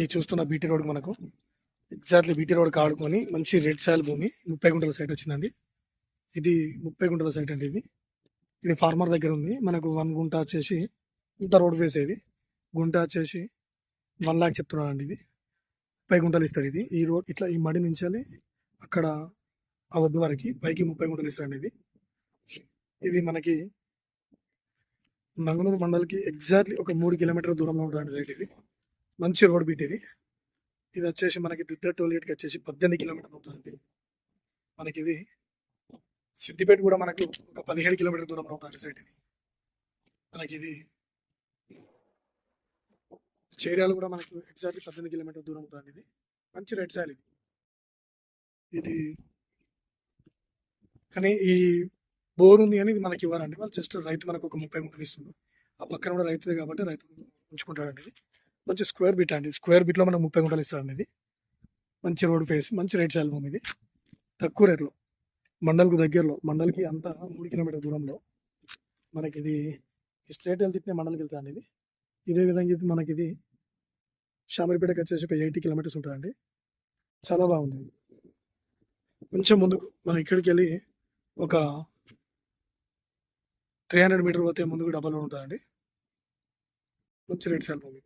ఈ చూస్తున్న BT road మనకు ఎగ్జాక్ట్లీ బీటీ రోడ్ ఆడుకొని మంచి రెడ్ సాయిల్ భూమి 30 గుంటల సైట్ వచ్చిందండి. ఇది 30 గుంటల సైట్ అండి. ఇది ఫార్మర్ దగ్గర ఉంది. మనకు 1 గుంట వచ్చేసి ఇంత రోడ్ ఫేస్. ఇది గుంట వచ్చేసి 1 లాక్ చెప్తున్నాడు అండి. ఇది 30 గుంటలు ఇస్తాడు. ఇది ఈ రోడ్ ఇట్లా ఈ మడి నుంచి అక్కడ ఆ వద్దు వరకు పైకి 30 గుంటలు ఇస్తాడండి. ఇది మనకి నంగనూరు మండలికి ఎగ్జాక్ట్లీ ఒక 3 కిలోమీటర్ల దూరంలో ఉంటుంది సైట్. ఇది మంచి రోడ్ బీట్. ఇది వచ్చేసి మనకి దుద్ద టోల్గేట్కి వచ్చేసి 18 కిలోమీటర్లు ఉంటుందండి. మనకి ఇది సిద్దిపేట కూడా మనకు ఒక 17 కిలోమీటర్ల దూరంలో ఉంటుంది సైట్. ఇది మనకి ఇది చేర్యాలు కూడా మనకు ఎగ్జాక్ట్లీ 18 కిలోమీటర్ల దూరం ఉంటుంది. ఇది మంచి రెడ్ సాయిల్. ఇది కానీ ఈ బోర్ ఉంది అని ఇది మనకి ఇవ్వాలండి. వాళ్ళు జస్ట్ రైతు మనకు ఒక 30 గుంటలు ఇస్తుంది. ఆ పక్కన కూడా రైతుదే కాబట్టి రైతు ఉంచుకుంటాడండి. ఇది మంచి స్క్వేర్ బిట్ అండి. స్క్వేర్ బిట్లో మనకు 30 గుంటలు ఇస్తాడండి. ఇది మంచి రోడ్ ఫేస్, మంచి రైట్ సైడ్ భూమి. ఇది తక్కువ రేట్లో మండల్కు దగ్గరలో, మండల్కి అంతా 3 కిలోమీటర్ దూరంలో మనకి ఇది స్ట్రేట్ వెళ్తే మండలికి వెళ్తాయండి. ఇది ఇదే విధంగా ఇది మనకి ఇది షామీర్పేటకి వచ్చేసి ఒక 80 కిలోమీటర్స్ ఉంటుందండి. చాలా బాగుంది. కొంచెం ముందుకు మనం ఇక్కడికి వెళ్ళి ఒక 300 మీటర్ పోతే ముందుకు డబల్ ఉంటుందండి. మంచి రేట్ సాల్ భూమి.